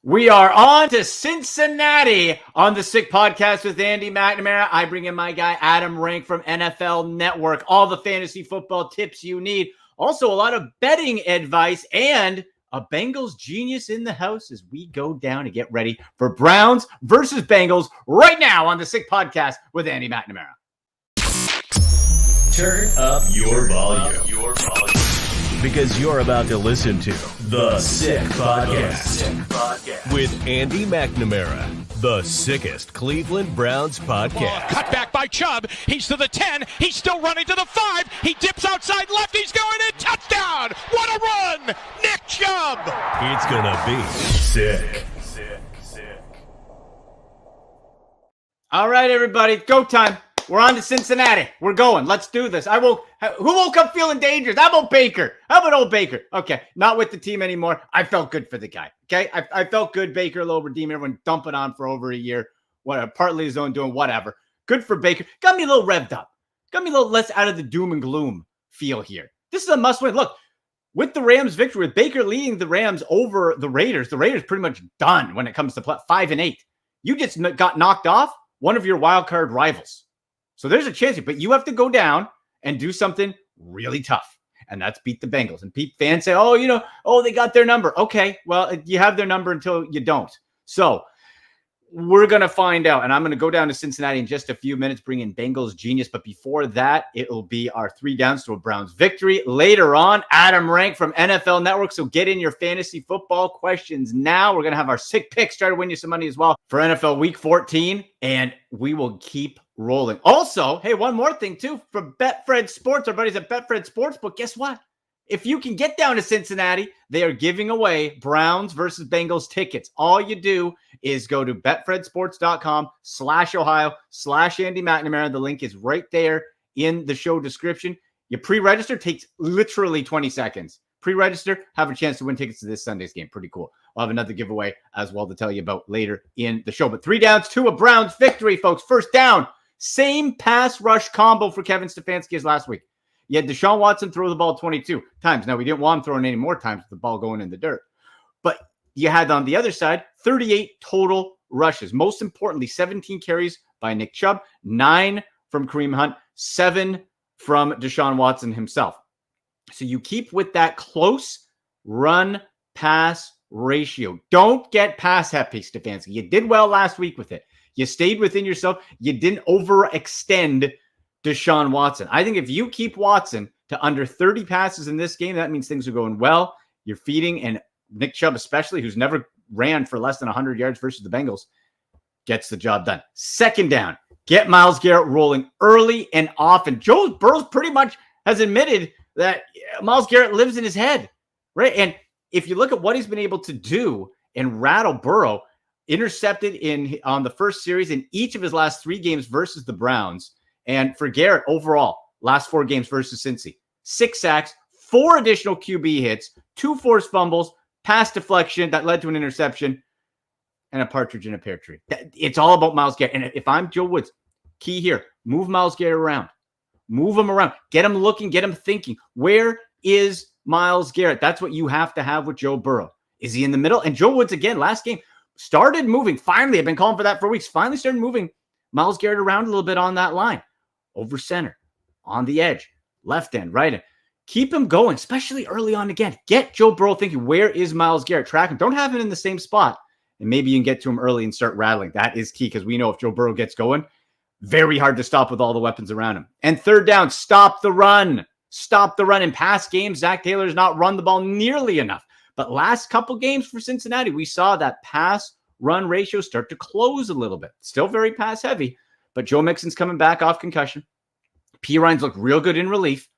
We are on to Cincinnati on the Sick Podcast with Andy McNamara. I bring in my guy, Adam Rank from NFL Network. All the fantasy football tips you need. Also, a lot of betting advice and a Bengals genius in the house as we go down to get ready for Browns versus Bengals right now on the Sick Podcast with Andy McNamara. Turn up your volume. Because you're about to listen to The Sick Podcast with Andy McNamara, the sickest Cleveland Browns podcast. Cut back by Chubb. He's to the 10. He's still running to the 5. He dips outside left. He's going in. Touchdown. What a run. Nick Chubb. It's going to be sick. All right, everybody. Go time. We're on to Cincinnati. We're going. Let's do this. Who woke up feeling dangerous? How about Baker? How about old Baker? Okay, not with the team anymore. I felt good for the guy. Okay, I felt good. Baker, a little redeemer. Everyone dumping on for over a year. Partly his own doing, whatever. Good for Baker. Got me a little revved up. Got me a little less out of the doom and gloom feel here. This is a must-win. Look, with the Rams' victory, with Baker leading the Rams over the Raiders pretty much done when it comes to 5-8. You just got knocked off one of your wild card rivals. So there's a chance, but you have to go down and do something really tough, and that's beat the Bengals. And fans say, they got their number. Okay, well, you have their number until you don't. So we're going to find out, and I'm going to go down to Cincinnati in just a few minutes, bring in Bengals genius. But before that, it'll be our 3 downs to a Browns victory. Later on, Adam Rank from NFL Network. So get in your fantasy football questions now. We're going to have our sick picks, try to win you some money as well for NFL Week 14, and we will keep rolling. Also, hey, one more thing too, for Betfred Sports, our buddies at Betfred Sportsbook, guess what? If you can get down to Cincinnati, they are giving away Browns versus Bengals tickets. All you do is go to betfredsports.com/Ohio/Andy McNamara. The link is right there in the show description. You pre-register, takes literally 20 seconds. Pre-register, have a chance to win tickets to this Sunday's game. Pretty cool. I'll have another giveaway as well to tell you about later in the show. But 3 downs to a Browns victory, folks. First down, same pass rush combo for Kevin Stefanski as last week. You had Deshaun Watson throw the ball 22 times. Now, we didn't want him throwing any more times with the ball going in the dirt. But you had on the other side, 38 total rushes. Most importantly, 17 carries by Nick Chubb, 9 from Kareem Hunt, 7 from Deshaun Watson himself. So you keep with that close run-pass ratio. Don't get pass happy, Stefanski. You did well last week with it. You stayed within yourself. You didn't overextend Deshaun Watson. I think if you keep Watson to under 30 passes in this game, that means things are going well. You're feeding, and Nick Chubb especially, who's never ran for less than 100 yards versus the Bengals, gets the job done. Second down, get Myles Garrett rolling early and often. Joe Burrow pretty much has admitted that Myles Garrett lives in his head, right? And if you look at what he's been able to do and rattle Burrow, intercepted on the first series in each of his last 3 games versus the Browns. And for Garrett, overall, last 4 games versus Cincy, 6 sacks, 4 additional QB hits, 2 forced fumbles, pass deflection that led to an interception, and a partridge in a pear tree. It's all about Myles Garrett. And if I'm Joe Woods, key here, move Myles Garrett around. Move him around. Get him looking, get him thinking. Where is Myles Garrett? That's what you have to have with Joe Burrow. Is he in the middle? And Joe Woods, again, last game, started moving. Finally, I've been calling for that for weeks. Finally started moving Myles Garrett around a little bit on that line. Over center, on the edge, left end, right end. Keep him going, especially early on again. Get Joe Burrow thinking, where is Myles Garrett? Track him. Don't have him in the same spot. And maybe you can get to him early and start rattling. That is key because we know if Joe Burrow gets going, very hard to stop with all the weapons around him. And third down, stop the run. Stop the run. In past games, Zach Taylor has not run the ball nearly enough. But last couple games for Cincinnati, we saw that pass-run ratio start to close a little bit. Still very pass-heavy. But Joe Mixon's coming back off concussion. P. Ryan's looked real good in relief.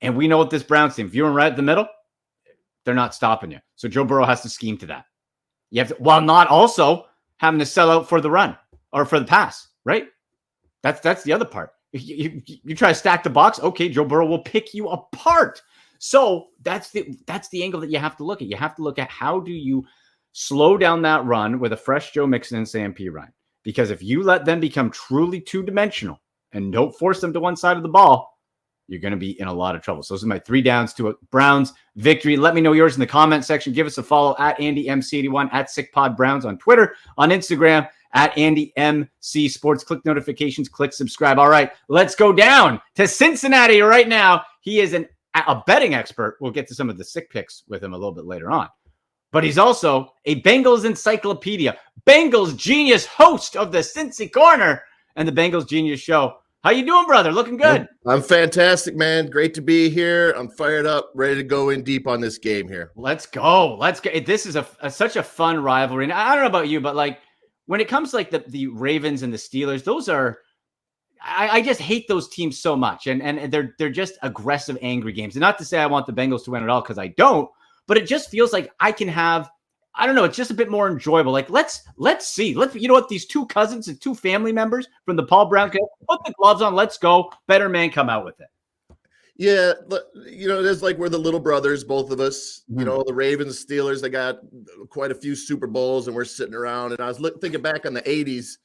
And we know what this Browns team, if you're right at the middle, they're not stopping you. So Joe Burrow has to scheme to that. You have to, while not also having to sell out for the run or for the pass, right? That's the other part. You try to stack the box, okay, Joe Burrow will pick you apart. So that's the angle that you have to look at. You have to look at how do you slow down that run with a fresh Joe Mixon and Sam P. Ryan. Because if you let them become truly two-dimensional and don't force them to one side of the ball, you're going to be in a lot of trouble. So those are my 3 downs to a Browns victory. Let me know yours in the comment section. Give us a follow at AndyMC81, at SickPodBrowns on Twitter, on Instagram, at AndyMC Sports. Click notifications, click subscribe. All right, let's go down to Cincinnati right now. He is a betting expert. We'll get to some of the sick picks with him a little bit later on. But he's also a Bengals encyclopedia, Bengals genius, host of the Cincy Corner and the Bengals Genius Show. How you doing, brother? Looking good. I'm fantastic, man. Great to be here. I'm fired up, ready to go in deep on this game here. Let's go. This is such a fun rivalry. And I don't know about you, but like when it comes to like the Ravens and the Steelers, those are I just hate those teams so much. And they're just aggressive, angry games. And not to say I want the Bengals to win at all, because I don't, but it just feels like I can have, I don't know, it's just a bit more enjoyable. Like, let's see. You know what? These 2 cousins and 2 family members from the Paul Brown camp, put the gloves on. Let's go. Better man come out with it. Yeah, you know, it is like we're the little brothers, both of us. You know, the Ravens, Steelers, they got quite a few Super Bowls, and we're sitting around. And I was thinking back on the 80s.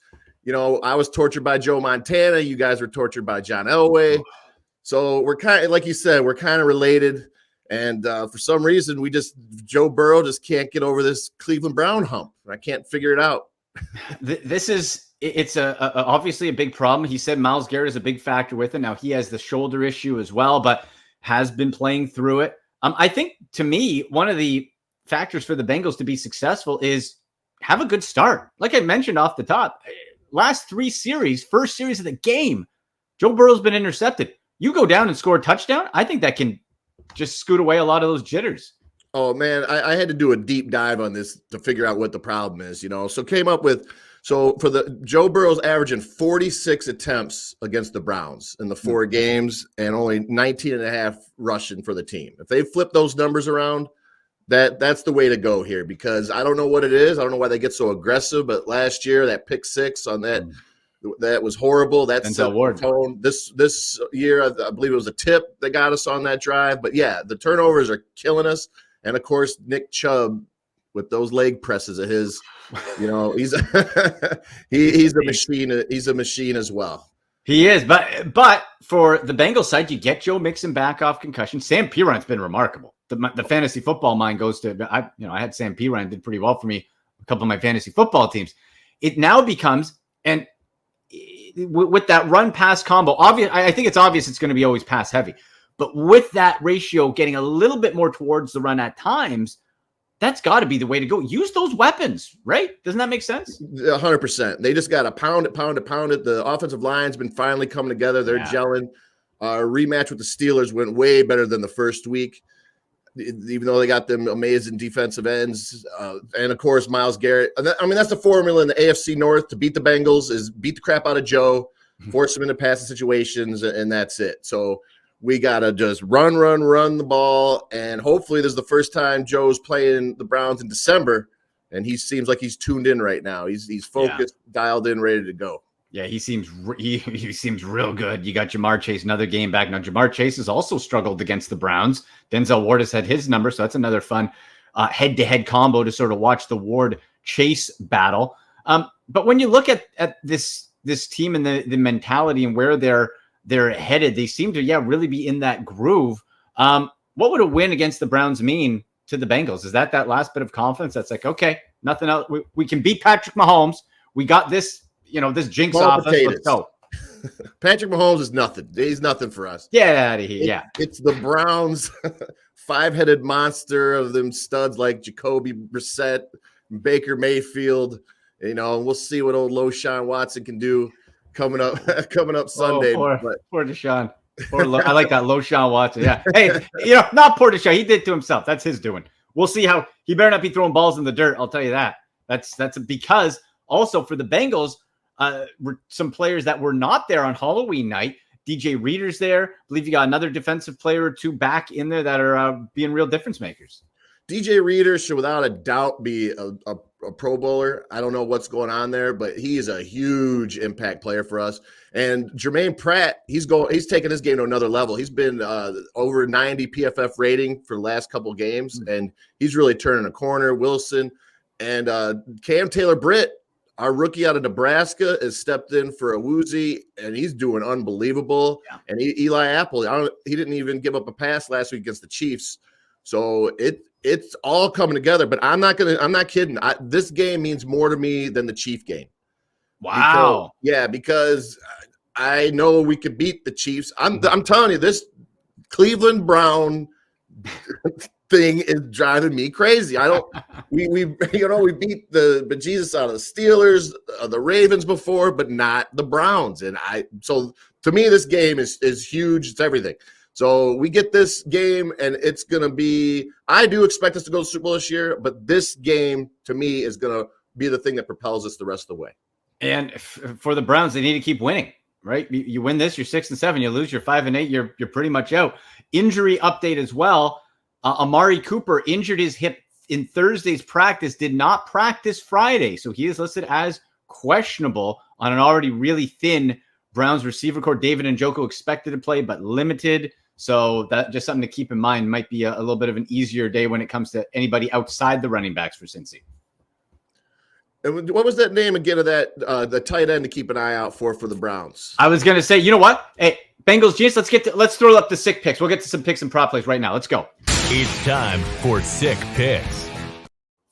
You know, I was tortured by Joe Montana. You guys were tortured by John Elway. So we're kind of, like you said, we're kind of related. And for some reason, Joe Burrow just can't get over this Cleveland Brown hump. I can't figure it out. It's obviously a big problem. He said Myles Garrett is a big factor with it. Now he has the shoulder issue as well, but has been playing through it. I think, to me, one of the factors for the Bengals to be successful is have a good start. Like I mentioned off the top, last 3 series, first series of the game, Joe Burrow's been intercepted. You go down and score a touchdown, I think that can just scoot away a lot of those jitters. Oh, man, I had to do a deep dive on this to figure out what the problem is, you know. So for the Joe Burrow's averaging 46 attempts against the Browns in the 4 games and only 19 and a half rushing for the team. If they flip those numbers around, that's the way to go here, because I don't know what it is. I don't know why they get so aggressive, but last year that pick 6 on that was horrible. That's set the tone. This year, I believe it was a tip that got us on that drive. But yeah, the turnovers are killing us. And of course, Nick Chubb with those leg presses of his, you know, he's he's a machine. He's a machine as well. He is, but for the Bengals side, you get Joe Mixon back off concussion. Sam Piron's been remarkable. The fantasy football mind goes to I had Sam Piron, did pretty well for me, a couple of my fantasy football teams. It now becomes, and with that run pass combo, I think it's obvious it's going to be always pass heavy, but with that ratio getting a little bit more towards the run at times, that's got to be the way to go. Use those weapons, right? Doesn't that make sense? 100%. They just got to pound it. The offensive line's been finally coming together. They're gelling. Our rematch with the Steelers went way better than the first week, even though they got them amazing defensive ends. And, of course, Myles Garrett. I mean, that's the formula in the AFC North to beat the Bengals is beat the crap out of Joe, force him into passing situations, and that's it. So we got to just run the ball, and hopefully this is the first time Joe's playing the Browns in December, and he seems like he's tuned in right now. He's focused, dialed in, ready to go. Yeah, he seems real good. You got Jamar Chase, another game back. Now, Jamar Chase has also struggled against the Browns. Denzel Ward has had his number, so that's another fun head-to-head combo to sort of watch the Ward-Chase battle. But when you look at this team and the mentality and where they're headed, they seem to, really be in that groove. What would a win against the Browns mean to the Bengals? Is that last bit of confidence that's like, okay, nothing else. We can beat Patrick Mahomes. We got this, this jinx off us. Let's go. Patrick Mahomes is nothing. He's nothing for us. Get out of here. It's the Browns, 5-headed monster of them studs like Jacoby Brissett, Baker Mayfield. We'll see what old LoShawn Watson can do coming up Sunday. Poor Deshaun. I like that LoShawn Watson. Yeah. Hey, not poor Deshaun. He did it to himself. That's his doing. We'll see how he better not be throwing balls in the dirt. I'll tell you that. That's because also for the Bengals, some players that were not there on Halloween night. DJ Reader's there. I believe you got another defensive player or 2 back in there that are being real difference makers. DJ Reader should without a doubt be a Pro Bowler. I don't know what's going on there, but he is a huge impact player for us. And Jermaine Pratt, he's taking his game to another level. He's been over 90 PFF rating for the last couple of games, and he's really turning a corner. Wilson and Cam Taylor-Britt, Our rookie out of Nebraska has stepped in for a Woozy, and he's doing unbelievable. Yeah. And Eli Apple, he didn't even give up a pass last week against the Chiefs. So it's all coming together. But I'm not kidding. This game means more to me than the Chief game. Wow. Because I know we could beat the Chiefs. I'm telling you, this Cleveland Brown thing is driving me crazy. We beat the bejesus out of the Steelers, the Ravens before, but not the Browns. And so to me, this game is huge. It's everything. So we get this game, and it's going to be, I do expect us to go to the Super Bowl this year, but this game to me is going to be the thing that propels us the rest of the way. And for the Browns, they need to keep winning. Right, you win this, you're 6-7. You lose, you're 5-8. You're pretty much out. Injury update as well. Amari Cooper injured his hip in Thursday's practice. Did not practice Friday, so he is listed as questionable on an already really thin Browns receiver core. David Njoku expected to play, but limited. So that just something to keep in mind. Might be a little bit of an easier day when it comes to anybody outside the running backs for Cincy. And what was that name again of that the tight end to keep an eye out for the Browns? I was going to say, you know what? Hey, Bengals genius, let's throw up the sick picks. We'll get to some picks and prop plays right now. Let's go. It's time for sick picks.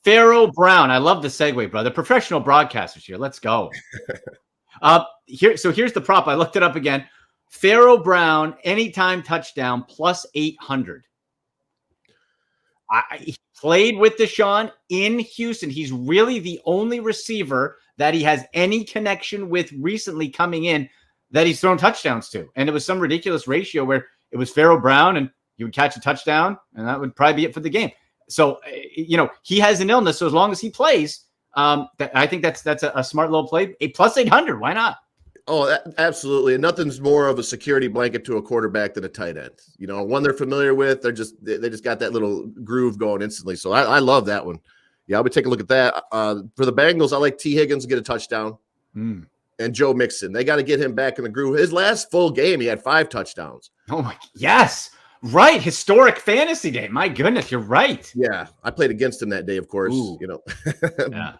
Pharaoh Brown. I love the segue, brother. Professional broadcasters here. Let's go. Here's the prop. I looked it up again. Pharaoh Brown, anytime touchdown, plus 800. He played with Deshaun in Houston. He's really the only receiver that he has any connection with recently coming in that he's thrown touchdowns to. And it was some ridiculous ratio where it was Pharaoh Brown and he would catch a touchdown, and that would probably be it for the game. So, he has an illness. So as long as he plays, I think that's a smart little play. A plus 800. Why not? Oh, absolutely. And nothing's more of a security blanket to a quarterback than a tight end. One they're familiar with. They just got that little groove going instantly. So I love that one. Yeah, I'll be taking a look at that. For the Bengals, I like T. Higgins to get a touchdown. And Joe Mixon. They got to get him back in the groove. His last full game, he had 5 touchdowns. Oh, my. Yes. Right. Historic fantasy day. My goodness. You're right. Yeah. I played against him that day, of course. Yeah.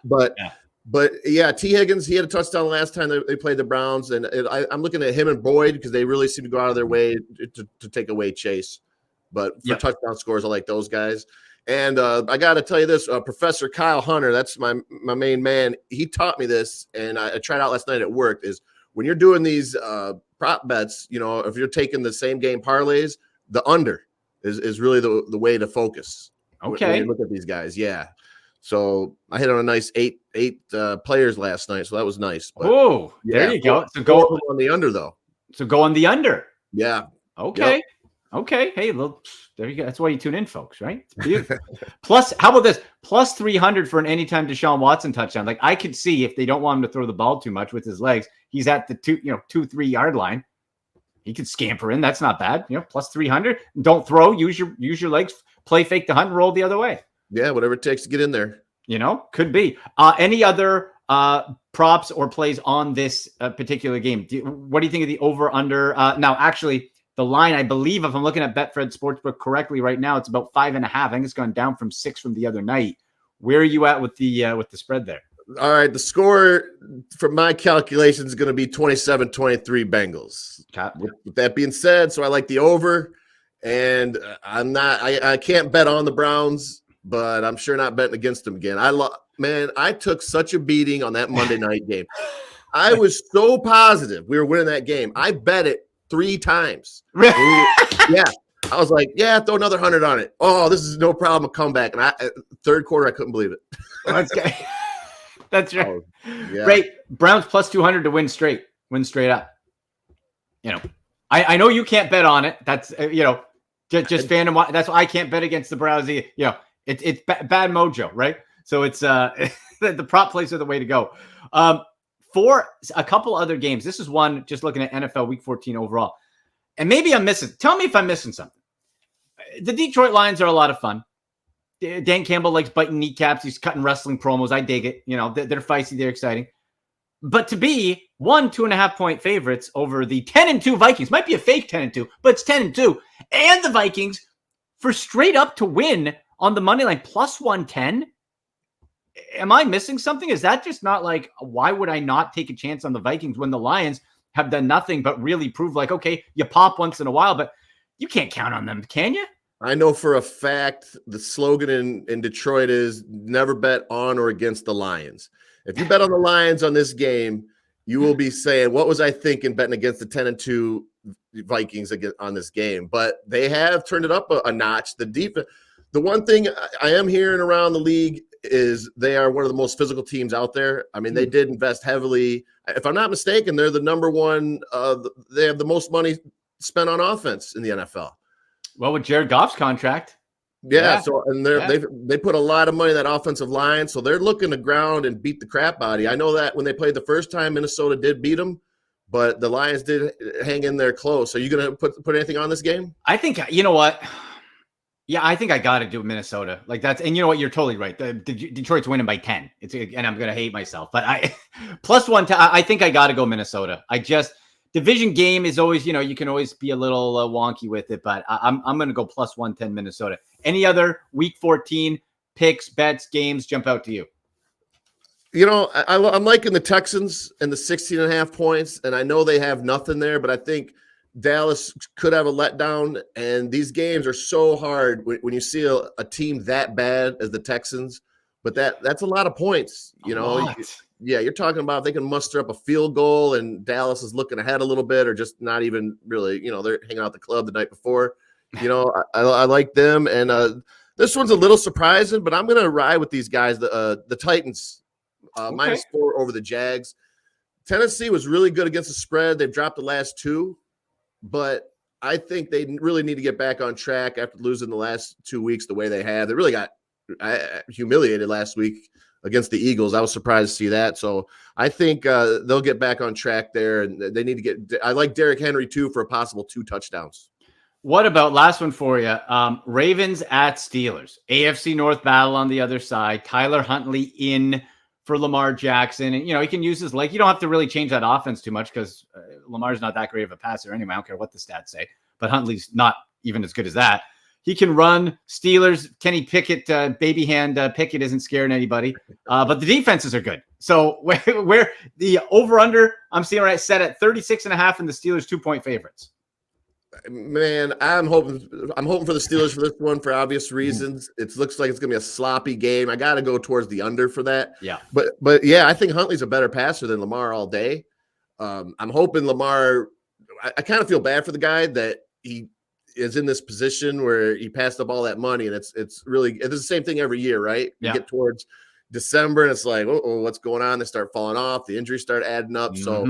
But yeah, T. Higgins, he had a touchdown last time they played the Browns. And I'm looking at him and Boyd because they really seem to go out of their way to take away Chase. But for touchdown scores, I like those guys. And I got to tell you this, Professor Kyle Hunter, that's my main man. He taught me this, and I tried out last night. It worked. Is when you're doing these prop bets, if you're taking the same game parlays, the under is really the way to focus. Okay. When you look at these guys, yeah. So I hit on a nice eight players last night, so that was nice. Oh, there you go. So go on the under, though. So go on the under. Yeah. Okay. Yep. Okay. Hey, look, there you go. That's why you tune in, folks, right? It's beautiful. Plus, how about this? Plus 300 for an anytime Deshaun Watson touchdown. Like, I could see if they don't want him to throw the ball too much with his legs, he's at the 2-3 yard line. He could scamper in. That's not bad. Plus 300. Don't throw. Use your legs. Play fake the hunt and roll the other way. Yeah, whatever it takes to get in there. Could be. Any other props or plays on this particular game? What do you think of the over/under? Now, actually, the line, I believe, if I'm looking at Betfred Sportsbook correctly right now, it's about 5.5. I think it's gone down from 6 from the other night. Where are you at with the spread there? All right, the score from my calculations is going to be 27-23 Bengals. With that being said, so I like the over, and I can't bet on the Browns, but I'm sure not betting against them again. I took such a beating on that Monday night game. I was so positive we were winning that game. I bet it 3 times. Yeah. I was like, throw another 100 on it. Oh, this is no problem. A comeback. And third quarter, I couldn't believe it. That's right. Oh, yeah. Right. Browns plus 200 to win straight up. I know you can't bet on it. That's, just fandom. That's why I can't bet against the Browns. It's bad mojo, right? So it's the prop plays are the way to go. For a couple other games, this is one just looking at NFL Week 14 overall. And maybe I'm missing. Tell me if I'm missing something. The Detroit Lions are a lot of fun. Dan Campbell likes biting kneecaps. He's cutting wrestling promos. I dig it. They're feisty. They're exciting. But to be 2.5 point favorites over the 10-2 Vikings, might be a fake 10-2, but it's 10-2. And the Vikings for straight up to win on the money line plus 110. am I missing something? Is that just not like, why would I not take a chance on the Vikings when the Lions have done nothing but really prove like, okay, you pop once in a while, but you can't count on them, can you? I know for a fact the slogan in Detroit is never bet on or against the Lions. If you bet on the Lions on this game, you will be saying, what was I thinking betting against the 10-2 Vikings on this game? But they have turned it up a notch. The defense, the one thing I am hearing around the league is they are one of the most physical teams out there. I mean, they did invest heavily. If I'm not mistaken, they're the number one. They have the most money spent on offense in the NFL. Well, with Jared Goff's contract. Yeah. So, and they put a lot of money in that offensive line. So they're looking to ground and beat the crap out of you. I know that when they played the first time, Minnesota did beat them, but the Lions did hang in there close. Are you going to put anything on this game? I think, you know what? Yeah, I think I got to do Minnesota. Like that's, and you know what? You're totally right. Detroit's winning by 10. And I'm going to hate myself, but plus one, I think I got to go Minnesota. Division game is always, you can always be a little wonky with it, but I'm going to go plus 110 Minnesota. Any other week 14 picks, bets, games jump out to you? I'm liking the Texans and the 16.5 points, and I know they have nothing there, but I think Dallas could have a letdown, and these games are so hard when you see a team that bad as the Texans, but that's a lot of points, Yeah, you're talking about if they can muster up a field goal and Dallas is looking ahead a little bit or just not even really, they're hanging out at the club the night before. I like them. And this one's a little surprising, but I'm going to ride with these guys. The Titans, -4 over the Jags. Tennessee was really good against the spread. They've dropped the last 2, but I think they really need to get back on track after losing the last 2 weeks the way they have. They really got humiliated last week against the Eagles. I was surprised to see that. So I think they'll get back on track there, and they need to get – I like Derrick Henry, too, for a possible 2 touchdowns. What about – last one for you. Ravens at Steelers. AFC North battle on the other side. Tyler Huntley in for Lamar Jackson. And, he can use his leg. You don't have to really change that offense too much because Lamar's not that great of a passer anyway. I don't care what the stats say. But Huntley's not even as good as that. He can run. Steelers, Kenny Pickett, baby hand Pickett isn't scaring anybody. But the defenses are good. So where the over-under, I'm seeing right set at 36.5 and the Steelers 2-point favorites. Man, I'm hoping for the Steelers for this one for obvious reasons. It looks like it's going to be a sloppy game. I got to go towards the under for that. Yeah. But yeah, I think Huntley's a better passer than Lamar all day. I'm hoping Lamar – I kind of feel bad for the guy that he – is in this position where he passed up all that money, and it's the same thing every year, right? You get towards December and it's like, oh, what's going on? They start falling off. The injuries start adding up. So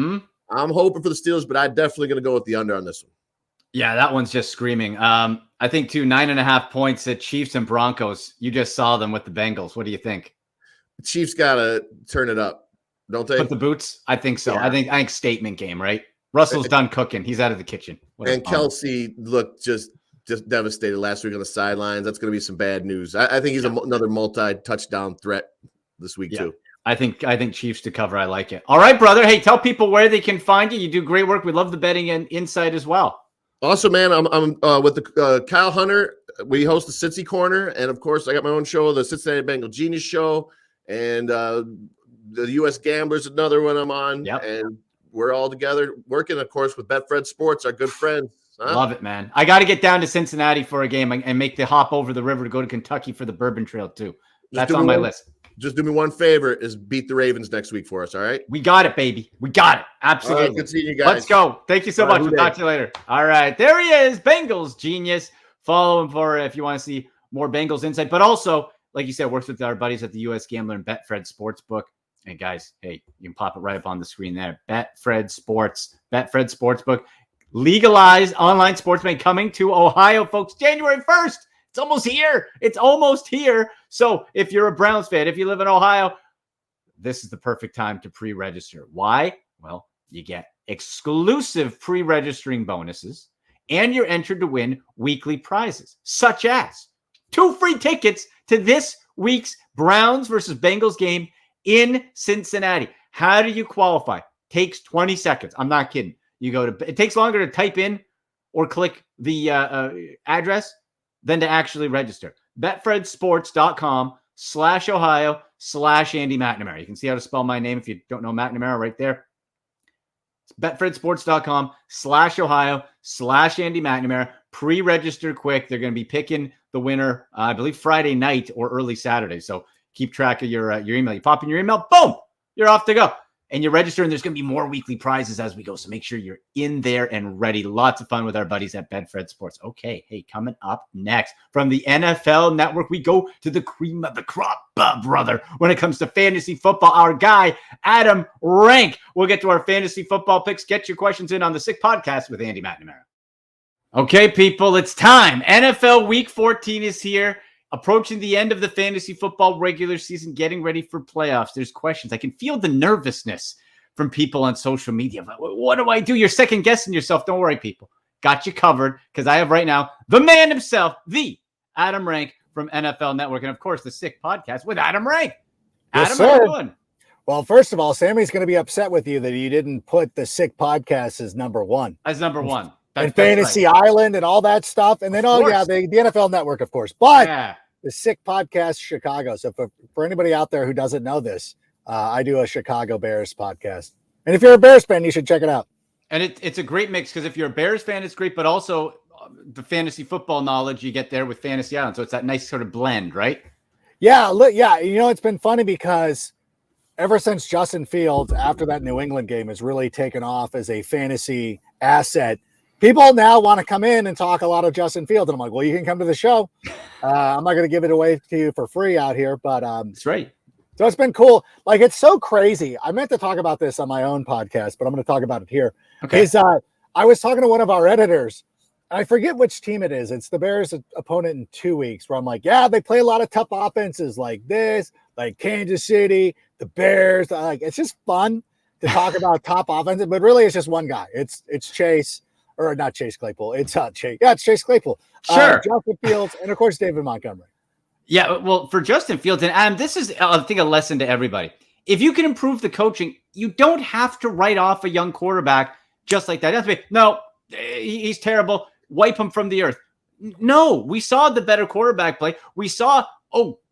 I'm hoping for the Steelers, but I'm definitely going to go with the under on this one. Yeah, that one's just screaming. I think 9.5 points at Chiefs and Broncos. You just saw them with the Bengals. What do you think? The Chiefs got to turn it up, don't they? Put the boots? I think so. Yeah. I think statement game, right? Russell's done cooking. He's out of the kitchen. And Kelsey looked just devastated last week on the sidelines. That's going to be some bad news. I think he's another multi-touchdown threat this week too. I think Chiefs to cover. I like it. All right, brother. Hey, tell people where they can find you. You do great work. We love the betting and insight as well. Also, man, I'm with the Kyle Hunter. We host the Cincy Corner, and of course, I got my own show, the Cincinnati Bengal Genius Show, and the U.S. Gamblers, another one I'm on. Yep. And we're all together working, of course, with Betfred Sports, our good friends. Huh? Love it, man. I got to get down to Cincinnati for a game and make the hop over the river to go to Kentucky for the Bourbon Trail, too. That's on my list. Just do me one favor, is beat the Ravens next week for us, all right? We got it, baby. We got it. Absolutely. All right, good seeing you guys. Let's go. Thank you so much. We'll talk to you later. All right. There he is, Bengals genius. Follow him for if you want to see more Bengals insight. But also, like you said, works with our buddies at the U.S. Gambler and Betfred Sportsbook. And guys, hey, you can pop it right up on the screen there. Betfred Sportsbook. Legalized online sports betting coming to Ohio, folks, January 1st. It's almost here. So if you're a Browns fan, if you live in Ohio, this is the perfect time to pre-register. Why? Well, you get exclusive pre-registering bonuses, and you're entered to win weekly prizes, such as 2 free tickets to this week's Browns versus Bengals game in Cincinnati. How do you qualify? Takes 20 seconds. I'm not kidding. It takes longer to type in or click the address than to actually register. BetfredSports.com betfred.com/Ohio/Andy McNamara. You can see how to spell my name if you don't know McNamara right there. It's betfredsports.com/Ohio/Andy McNamara. Pre-register quick. They're going to be picking the winner, I believe, Friday night or early Saturday. So keep track of your email. You pop in your email, boom, you're off to go. And you register, and there's going to be more weekly prizes as we go. So make sure you're in there and ready. Lots of fun with our buddies at Betfred Sports. Okay, hey, coming up next from the NFL Network, we go to the cream of the crop, brother. When it comes to fantasy football, our guy, Adam Rank. We'll get to our fantasy football picks. Get your questions in on the Sick Podcast with Andy McNamara. Okay, people, it's time. NFL Week 14 is here. Approaching the end of the fantasy football regular season, getting ready for playoffs. There's questions. I can feel the nervousness from people on social media. What do I do? You're second guessing yourself. Don't worry, people. Got you covered because I have right now the man himself, the Adam Rank from NFL Network. And of course, the Sick Podcast with Adam Rank. Yes, Adam, how you doing? Well, first of all, Sammy's going to be upset with you that you didn't put the Sick Podcast as number one. As number one. And Fantasy right. Island and all that stuff. And then, the NFL Network, of course. But the Sick Podcast Chicago. So for anybody out there who doesn't know this, I do a Chicago Bears podcast. And if you're a Bears fan, you should check it out. And it's a great mix because if you're a Bears fan, it's great, but also the fantasy football knowledge you get there with Fantasy Island. So it's that nice sort of blend, right? Yeah. It's been funny because ever since Justin Fields, after that New England game, has really taken off as a fantasy asset, people now want to come in and talk a lot of Justin Fields. And I'm like, well, you can come to the show. I'm not going to give it away to you for free out here, but that's right. So it's been cool. Like, it's so crazy. I meant to talk about this on my own podcast, but I'm going to talk about it here. Okay. I was talking to one of our editors. I forget which team it is. It's the Bears' opponent in 2 weeks, where I'm like, yeah, they play a lot of tough offenses like this, like Kansas City, the Bears. Like, it's just fun to talk about top offenses, but really it's just one guy. It's Chase. Or not Chase Claypool. It's Chase. Yeah, it's Chase Claypool. Sure. Justin Fields, and of course, David Montgomery. Yeah, well, for Justin Fields, and Adam, this is, I think, a lesson to everybody. If you can improve the coaching, you don't have to write off a young quarterback just like that. It has to be, no, he's terrible. Wipe him from the earth. No, we saw the better quarterback play. We saw,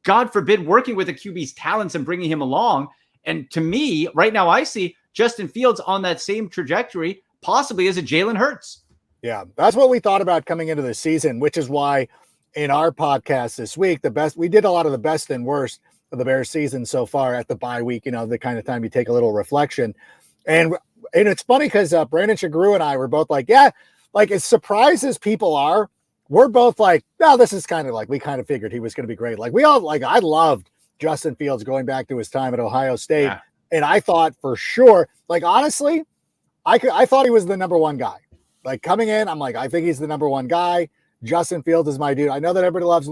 God forbid, working with a QB's talents and bringing him along. And to me, right now, I see Justin Fields on that same trajectory, possibly as a Jalen Hurts. Yeah, that's what we thought about coming into the season, which is why in our podcast this week, we did a lot of the best and worst of the Bears season so far at the bye week, the kind of time you take a little reflection. And it's funny because Brandon Shagru and I were both like, yeah, like as surprised as people are, we're both like, no, this is kind of like, we kind of figured he was going to be great. Like we all, like, I loved Justin Fields going back to his time at Ohio State. Yeah. And I thought for sure, like, honestly, I thought he was the number one guy. Like coming in, I'm like, I think he's the number one guy. Justin Fields is my dude. I know that everybody loves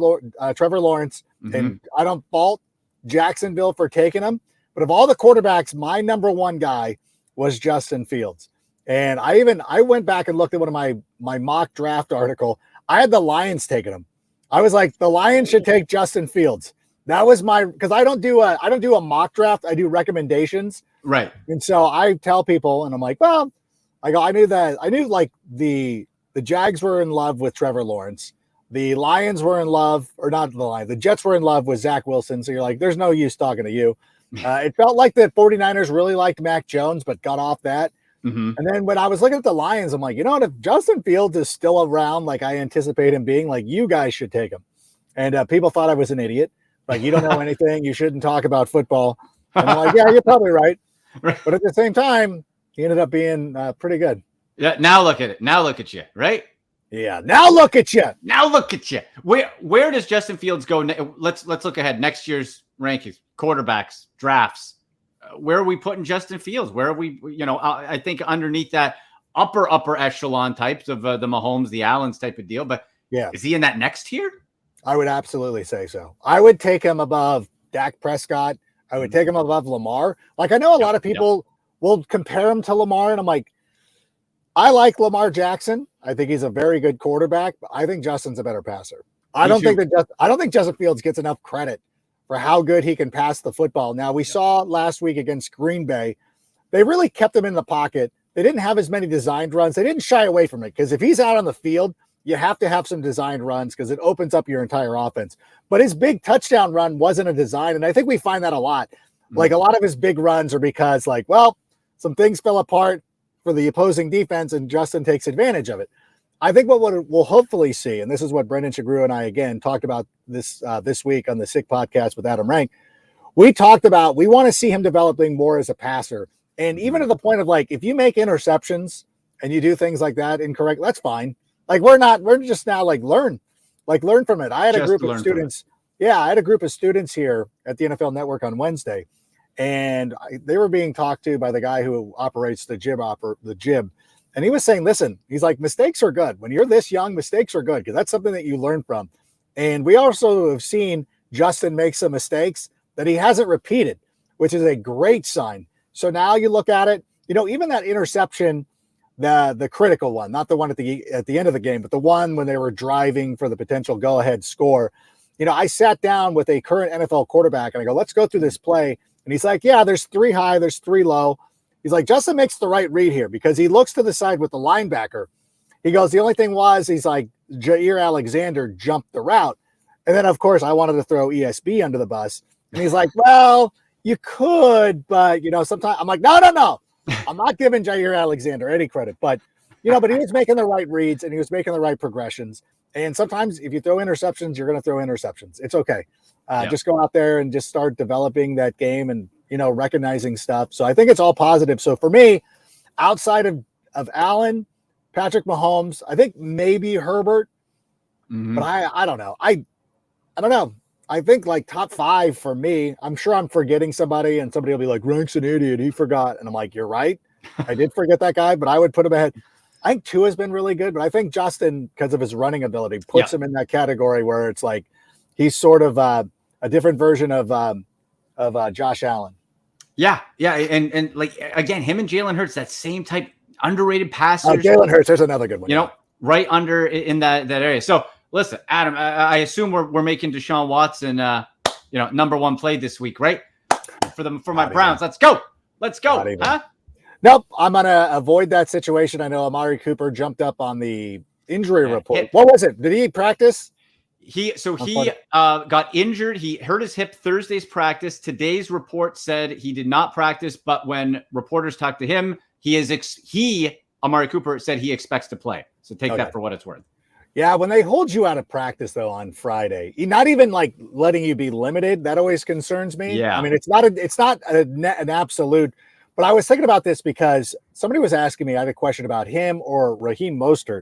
Trevor Lawrence, and I don't fault Jacksonville for taking him. But of all the quarterbacks, my number one guy was Justin Fields. And I went back and looked at one of my mock draft article. I had the Lions taking him. I was like, the Lions should take Justin Fields. That was because I don't do a mock draft. I do recommendations. Right. And so I tell people, and I'm like, well, I knew like the Jags were in love with Trevor Lawrence. The Lions were in love, or not the Lions. The Jets were in love with Zach Wilson. So you're like, there's no use talking to you. It felt like the 49ers really liked Mac Jones, but got off that. Mm-hmm. And then when I was looking at the Lions, I'm like, you know what? If Justin Fields is still around, like I anticipate him being, like, you guys should take him. And people thought I was an idiot. Like, you don't know anything. You shouldn't talk about football. And I'm like, yeah, you're probably right. But at the same time, he ended up being pretty good. Yeah. Now look at it. Now look at you. Right. Yeah. Now look at you. Now look at you. Where does Justin Fields go? Let's look ahead. Next year's rankings, quarterbacks, drafts. Where are we putting Justin Fields? Where are we? I think underneath that upper echelon types of the Mahomes, the Allens type of deal. But yeah, is he in that next tier? I would absolutely say so. I would take him above Dak Prescott. I would take him above Lamar. Like, I know a lot of people will compare him to Lamar, and I'm like, I like Lamar Jackson. I think he's a very good quarterback, but I think Justin's a better passer. I don't think Justin Fields gets enough credit for how good he can pass the football. Now, we saw last week against Green Bay, they really kept him in the pocket. They didn't have as many designed runs. They didn't shy away from it, because if he's out on the field, you have to have some designed runs because it opens up your entire offense. But his big touchdown run wasn't a design, and I think we find that a lot. Like a lot of his big runs are because, like, well, some things fell apart for the opposing defense, and Justin takes advantage of it. I think what we'll hopefully see, and this is what Brendan Shagrew and I, again, talked about this week on the Sick Podcast with Adam Rank. We talked about we want to see him developing more as a passer. And even to the point of, like, if you make interceptions and you do things like that incorrect, that's fine. Like, we're just now learn from it. I had a group of students. Yeah, I had a group of students here at the NFL Network on Wednesday, and they were being talked to by the guy who operates the jib. And he was saying, listen, he's like, mistakes are good. When you're this young, mistakes are good because that's something that you learn from. And we also have seen Justin make some mistakes that he hasn't repeated, which is a great sign. So now you look at it, even that interception, the critical one, not the one at the end of the game, but the one when they were driving for the potential go-ahead score. I sat down with a current NFL quarterback and I go, let's go through this play. And he's like, yeah, there's 3 high, there's 3 low. He's like, Justin makes the right read here because he looks to the side with the linebacker. He goes, the only thing was, he's like, Jair Alexander jumped the route. And then, of course, I wanted to throw ESB under the bus. And he's like, well, you could, but, sometimes I'm like, no. I'm not giving Jair Alexander any credit. But, but he was making the right reads and he was making the right progressions. And sometimes if you throw interceptions, you're going to throw interceptions. It's okay. Just go out there and just start developing that game and, recognizing stuff. So I think it's all positive. So for me, outside of Allen, Patrick Mahomes, I think maybe Herbert, but I don't know. I don't know. I think like top 5 for me. I'm sure I'm forgetting somebody and somebody will be like, Rank's an idiot. He forgot. And I'm like, you're right. I did forget that guy, but I would put him ahead. I think Tua has been really good, but I think Justin, because of his running ability, puts him in that category where it's like he's sort of a different version of Josh Allen. Yeah. And like, again, him and Jalen Hurts, that same type underrated passer. Jalen Hurts, there's another good one. Right under in that area. So listen, Adam, I assume we're making Deshaun Watson, number 1 play this week, right? For my Browns. Let's go. Huh? Nope. I'm going to avoid that situation. I know Amari Cooper jumped up on the injury report. What was it? Did he practice? He got injured. He hurt his hip Thursday's practice. Today's report said he did not practice, but when reporters talked to him, Amari Cooper said he expects to play. So take that for what it's worth. Yeah, when they hold you out of practice though on Friday, not even like letting you be limited, that always concerns me. Yeah, I mean it's not an absolute. But I was thinking about this because somebody was asking me. I had a question about him or Raheem Mostert.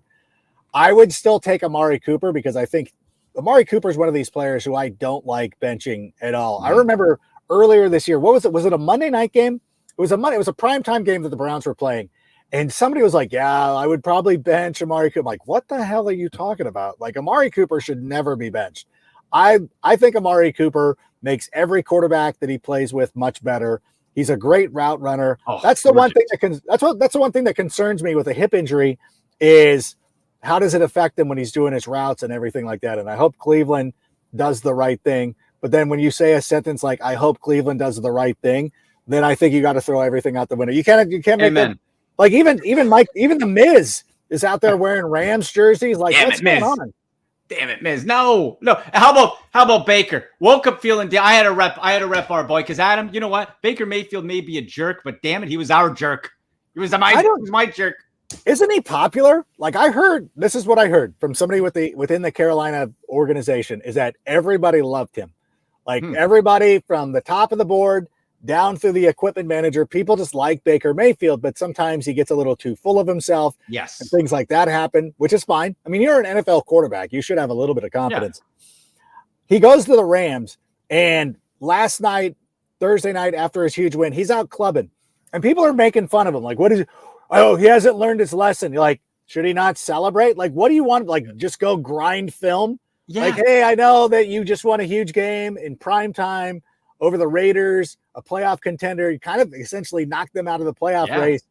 I would still take Amari Cooper because I think Amari Cooper is one of these players who I don't like benching at all. I remember earlier this year, what was it? Was it a Monday night game? It was a primetime game that the Browns were playing. And somebody was like, yeah, I would probably bench Amari Cooper. I'm like, what the hell are you talking about? Like, Amari Cooper should never be benched. I think Amari Cooper makes every quarterback that he plays with much better. He's a great route runner. That's the one thing that's the one thing that concerns me with a hip injury is how does it affect him when he's doing his routes and everything like that? And I hope Cleveland does the right thing. But then when you say a sentence like, I hope Cleveland does the right thing, then I think you got to throw everything out the window. You can't make that. Like even the Miz is out there wearing Rams jerseys. Like, what's going on? Damn it, Miz. No. How about Baker? Woke up feeling I had to rep our boy because Adam, you know what? Baker Mayfield may be a jerk, but damn it, he was our jerk. He was my jerk. Isn't he popular? Like this is what I heard from somebody within the Carolina organization is that everybody loved him. Like everybody from the top of the board down through the equipment manager, people just like Baker Mayfield, but sometimes he gets a little too full of himself. Yes. And things like that happen, which is fine. I mean, you're an NFL quarterback. You should have a little bit of confidence. Yeah. He goes to the Rams, and last night, Thursday night, after his huge win, he's out clubbing. And people are making fun of him. Like, he hasn't learned his lesson. You're like, should he not celebrate? Like, what do you want? Like, just go grind film? Yeah. Like, hey, I know that you just won a huge game in prime time over the Raiders, a playoff contender. You kind of essentially knocked them out of the playoff race.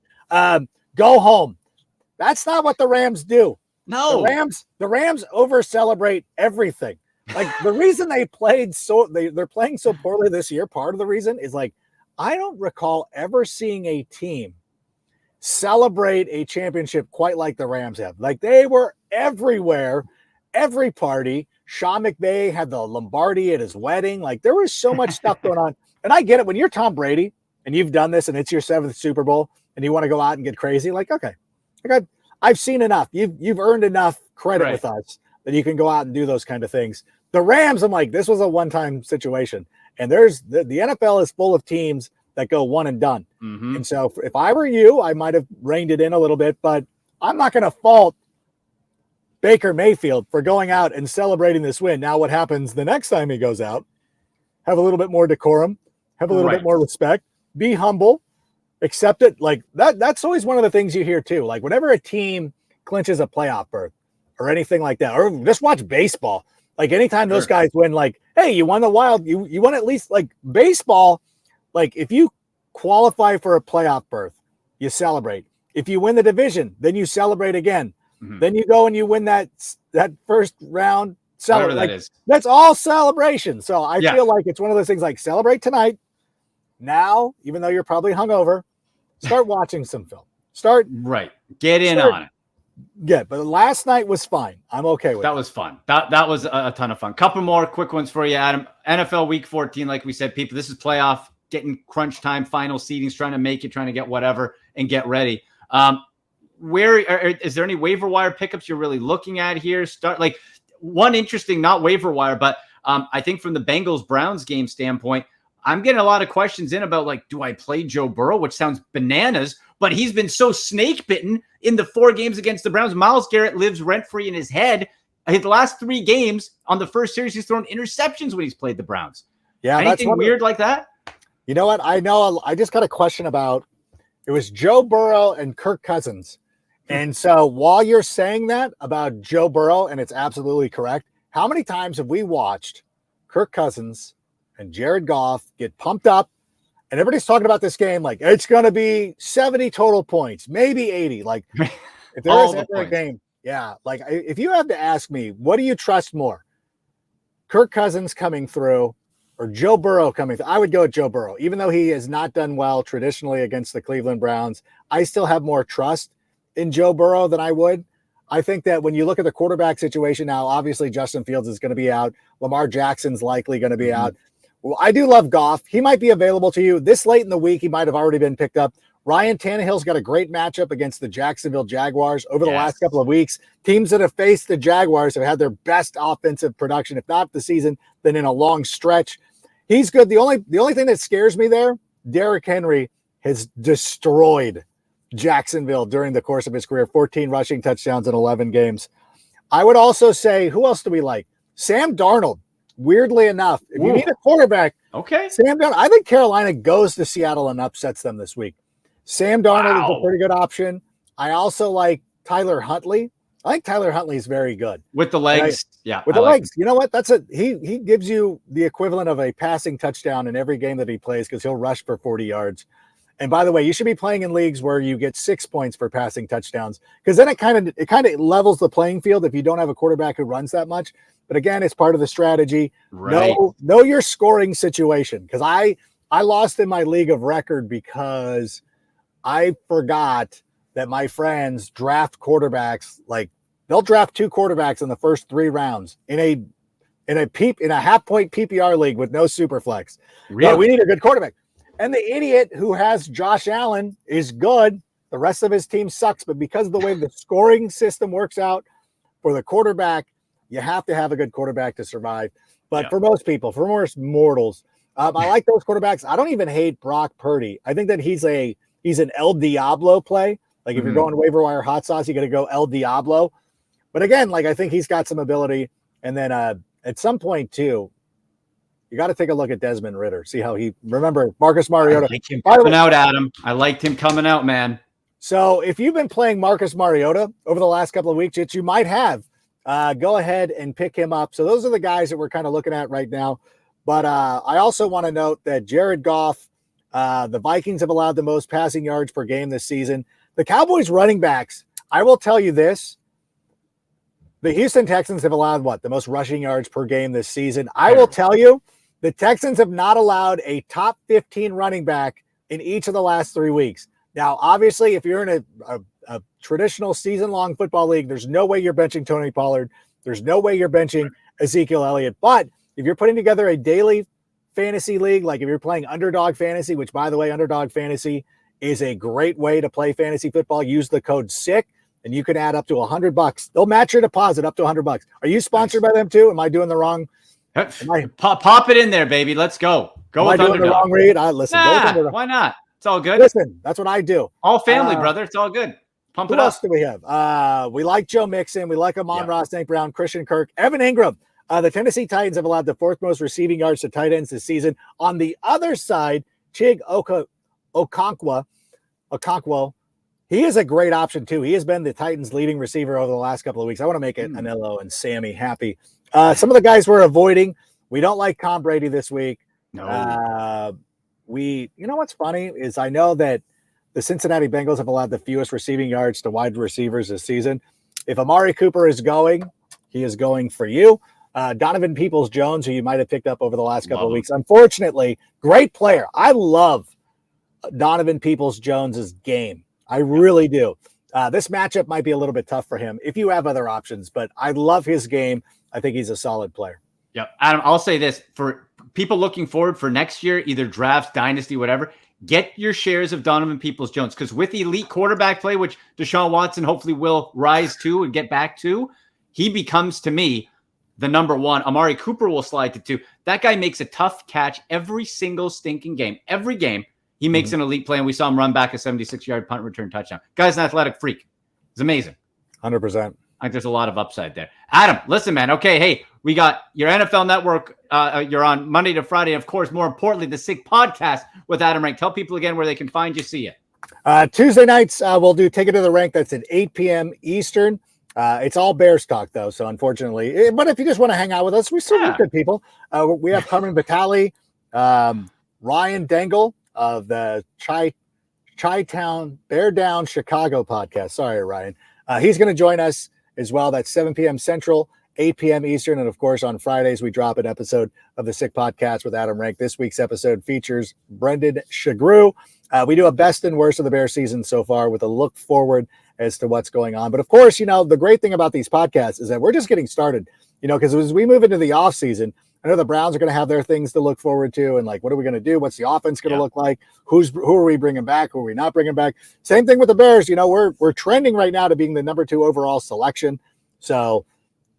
Go home. That's not what the Rams do. No. The Rams over-celebrate everything. Like, the reason they're playing so poorly this year, part of the reason is, like, I don't recall ever seeing a team celebrate a championship quite like the Rams have. Like they were everywhere, every party. Sean McVay had the Lombardi at his wedding. Like there was so much stuff going on. And I get it when you're Tom Brady and you've done this and it's your 7th Super Bowl and you want to go out and get crazy. Like, okay, I've seen enough. You've earned enough credit with us that you can go out and do those kind of things. The Rams, I'm like, this was a one-time situation. And there's the NFL is full of teams that go one and done. Mm-hmm. And so if I were you, I might have reined it in a little bit, but I'm not going to fault Baker Mayfield for going out and celebrating this win. Now what happens the next time he goes out? Have a little bit more decorum, have a little bit more respect, be humble, accept it. Like that's always one of the things you hear too. Like whenever a team clinches a playoff berth or anything like that, or just watch baseball. Like anytime those guys win, like, hey, you won the wild, you won at least like baseball. Like if you qualify for a playoff berth, you celebrate. If you win the division, then you celebrate again. Mm-hmm. Then you go and you win that first round. Whatever that is. That's all celebration. So I feel like it's one of those things like celebrate tonight. Now, even though you're probably hungover, start watching some film. Get in on it. Yeah, but last night was fine. I'm okay with that. Was fun. That was a ton of fun. Couple more quick ones for you, Adam. NFL Week 14, like we said, people, this is playoff, getting crunch time, final seedings, trying to get whatever and get ready. Is there any waiver wire pickups you're really looking at here? One interesting, not waiver wire, but I think from the Bengals-Browns game standpoint, I'm getting a lot of questions in about, like, do I play Joe Burrow, which sounds bananas, but he's been so snake bitten in the 4 games against the Browns. Myles Garrett lives rent-free in his head. His last 3 games on the first series, he's thrown interceptions when he's played the Browns. Yeah, anything weird like that? You know what? I know. I just got a question about, it was Joe Burrow and Kirk Cousins. And so while you're saying that about Joe Burrow, and it's absolutely correct, how many times have we watched Kirk Cousins and Jared Goff get pumped up, and everybody's talking about this game like it's going to be 70 total points, maybe 80. Like if there is ever a game, like if you have to ask me, what do you trust more? Kirk Cousins coming through or Joe Burrow coming through? I would go with Joe Burrow. Even though he has not done well traditionally against the Cleveland Browns, I still have more trust in Joe Burrow than I would. I think that when you look at the quarterback situation now, obviously Justin Fields is going to be out. Lamar Jackson's likely going to be out. Well, I do love Goff. He might be available to you this late in the week. He might have already been picked up. Ryan Tannehill's got a great matchup against the Jacksonville Jaguars over the last couple of weeks. Teams that have faced the Jaguars have had their best offensive production, if not the season, then in a long stretch. He's good. The only thing that scares me there, Derrick Henry has destroyed Jacksonville during the course of his career, 14 rushing touchdowns in 11 games. I would also say, who else do we like? Sam Darnold. Weirdly enough, if you need a quarterback, Sam Darnold. I think Carolina goes to Seattle and upsets them this week. Sam Darnold is a pretty good option. I also like Tyler Huntley. I think Tyler Huntley is very good with the legs. With the legs. You know what? He gives you the equivalent of a passing touchdown in every game that he plays because he'll rush for 40 yards. And by the way, you should be playing in leagues where you get 6 points for passing touchdowns, because then it kind of levels the playing field if you don't have a quarterback who runs that much. But again, it's part of the strategy. Right. Know your scoring situation, because I lost in my league of record because I forgot that my friends draft quarterbacks. Like they'll draft 2 quarterbacks in the first 3 rounds in a half point PPR league with no super flex. Really? No, we need a good quarterback. And the idiot who has Josh Allen is good. The rest of his team sucks. But because of the way the scoring system works out for the quarterback, you have to have a good quarterback to survive. But for most people, for most mortals, I like those quarterbacks. I don't even hate Brock Purdy. I think that he's an El Diablo play. Like if you're going waiver wire hot sauce, you got to go El Diablo. But again, like I think he's got some ability. And then at some point too, you got to take a look at Desmond Ridder. See how remember Marcus Mariota. I like him coming out, Adam. I liked him coming out, man. So if you've been playing Marcus Mariota over the last couple of weeks, which you might have, go ahead and pick him up. So those are the guys that we're kind of looking at right now. But I also want to note that Jared Goff, the Vikings have allowed the most passing yards per game this season. The Cowboys running backs, I will tell you this. The Houston Texans have allowed the most rushing yards per game this season. I will tell you, the Texans have not allowed a top 15 running back in each of the last 3 weeks. Now, obviously, if you're in a traditional season-long football league, there's no way you're benching Tony Pollard. There's no way you're benching Ezekiel Elliott. But if you're putting together a daily fantasy league, like if you're playing Underdog Fantasy, which, by the way, Underdog Fantasy is a great way to play fantasy football. Use the code SICK, and you can add up to $100. They'll match your deposit up to $100. Are you sponsored by them too? Am I doing the wrong? Pop it in there, baby. Let's go. Go with Underdog. The wrong read? Listen. Nah, why not? It's all good. Listen, that's what I do. All family, brother. It's all good. Pump it up. Who else do we have? We like Joe Mixon. We like Amon-Ra St. Brown, Christian Kirk, Evan Ingram. The Tennessee Titans have allowed the fourth most receiving yards to tight ends this season. On the other side, Chig Okonkwo, he is a great option too. He has been the Titans' leading receiver over the last couple of weeks. I want to make it Anello and Sammy happy. Some of the guys we're avoiding. We don't like Tom Brady this week. No. You know what's funny is I know that the Cincinnati Bengals have allowed the fewest receiving yards to wide receivers this season. If Amari Cooper is going, he is going for you. Donovan Peoples-Jones, who you might have picked up over the last couple of weeks. Unfortunately, great player. I love Donovan Peoples-Jones's game. I really do. This matchup might be a little bit tough for him if you have other options, but I love his game. I think he's a solid player. Yeah, Adam, I'll say this for people looking forward for next year, either drafts, dynasty, whatever, get your shares of Donovan Peoples-Jones because with elite quarterback play, which Deshaun Watson hopefully will rise to and get back to, he becomes, to me, the number one. Amari Cooper will slide to 2. That guy makes a tough catch every single stinking game. Every game, he makes an elite play, and we saw him run back a 76-yard punt return touchdown. Guy's an athletic freak. It's amazing. 100%. I think there's a lot of upside there. Adam, listen, man. Okay, hey, we got your NFL Network. You're on Monday to Friday. Of course, more importantly, the Sick Podcast with Adam Rank. Tell people again where they can find you, see you. Tuesday nights, we'll do Take It to the Rank. That's at 8 p.m. Eastern. It's all Bears talk, though, so unfortunately. But if you just want to hang out with us, we still need good people. We have Carmen Vitale, Ryan Dangle of the Chi-Town Bear Down Chicago podcast. Sorry, Ryan. He's going to join us as well. That's 7 p.m. Central, 8 p.m. Eastern. And, of course, on Fridays, we drop an episode of the Sick Podcast with Adam Rank. This week's episode features Brendan Shagru. We do a best and worst of the Bear season so far with a look forward as to what's going on. But, of course, the great thing about these podcasts is that we're just getting started, because as we move into the off season, I know the Browns are going to have their things to look forward to. And like, what are we going to do? What's the offense going to look like? Who are we bringing back? Who are we not bringing back? Same thing with the Bears. We're trending right now to being the number 2 overall selection. So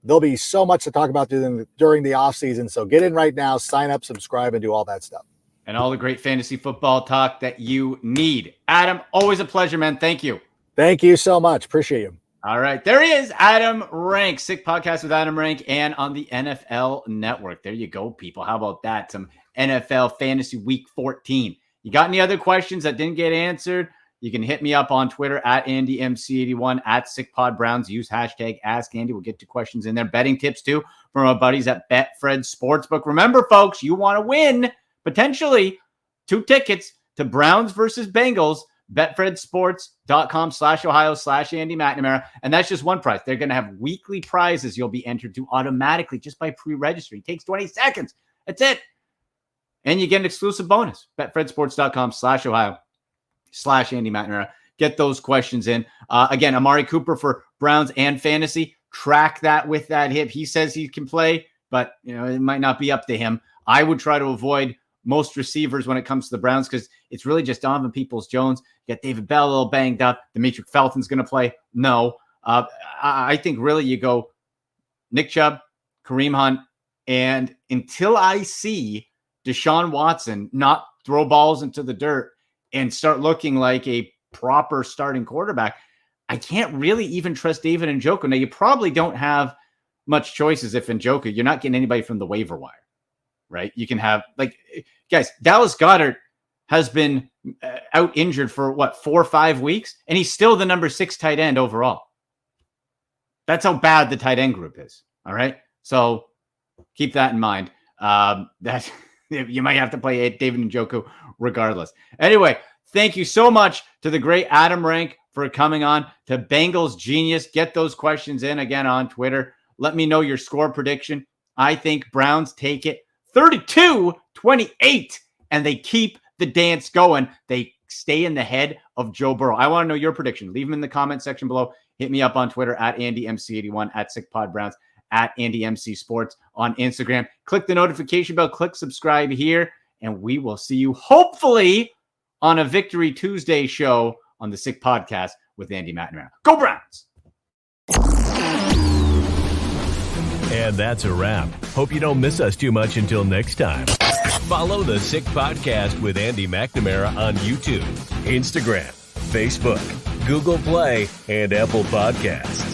there'll be so much to talk about during the off season. So get in right now, sign up, subscribe, and do all that stuff. And all the great fantasy football talk that you need. Adam, always a pleasure, man. Thank you. Thank you so much. Appreciate you. All right. There he is, Adam Rank. Sick Podcast with Adam Rank and on the NFL Network. There you go, people. How about that? Some NFL Fantasy Week 14. You got any other questions that didn't get answered? You can hit me up on Twitter at AndyMC81 at SickPodBrowns. Use hashtag AskAndy. We'll get to questions in there. Betting tips, too, from our buddies at Betfred Sportsbook. Remember, folks, you want to win potentially 2 tickets to Browns versus Bengals. BetfredSports.com/Ohio/Andy McNamara. And that's just one prize. They're going to have weekly prizes you'll be entered to automatically just by pre-registering. It takes 20 seconds. That's it. And you get an exclusive bonus. BetfredSports.com/Ohio/Andy McNamara. Get those questions in. Again, Amari Cooper for Browns and fantasy. Track that with that hip. He says he can play, but it might not be up to him. I would try to avoid most receivers when it comes to the Browns because it's really just Donovan Peoples-Jones. You got David Bell a little banged up. Demetric Felton's going to play. No. I think really you go Nick Chubb, Kareem Hunt, and until I see Deshaun Watson not throw balls into the dirt and start looking like a proper starting quarterback, I can't really even trust David Njoku. Now, you probably don't have much choices if Njoku, you're not getting anybody from the waiver wire. Right? You can have, guys, Dallas Goedert has been out injured for 4 or 5 weeks, and he's still the number 6 tight end overall. That's how bad the tight end group is. All right. So keep that in mind. That you might have to play David Njoku regardless. Anyway, thank you so much to the great Adam Rank for coming on to Bengals Genius. Get those questions in again on Twitter. Let me know your score prediction. I think Browns take it 32-28, and they keep the dance going. They stay in the head of Joe Burrow? I want to know your prediction. Leave them in the comment section below. Hit me up on Twitter at AndyMC81, at SickPodBrowns, at AndyMC Sports on Instagram. Click the notification bell, click subscribe here, and we will see you hopefully on a Victory Tuesday show on the Sick Podcast with Andy McNamara. Go Browns! And that's a wrap. Hope you don't miss us too much until next time. Follow the Sick Podcast with Andy McNamara on YouTube, Instagram, Facebook, Google Play, and Apple Podcasts.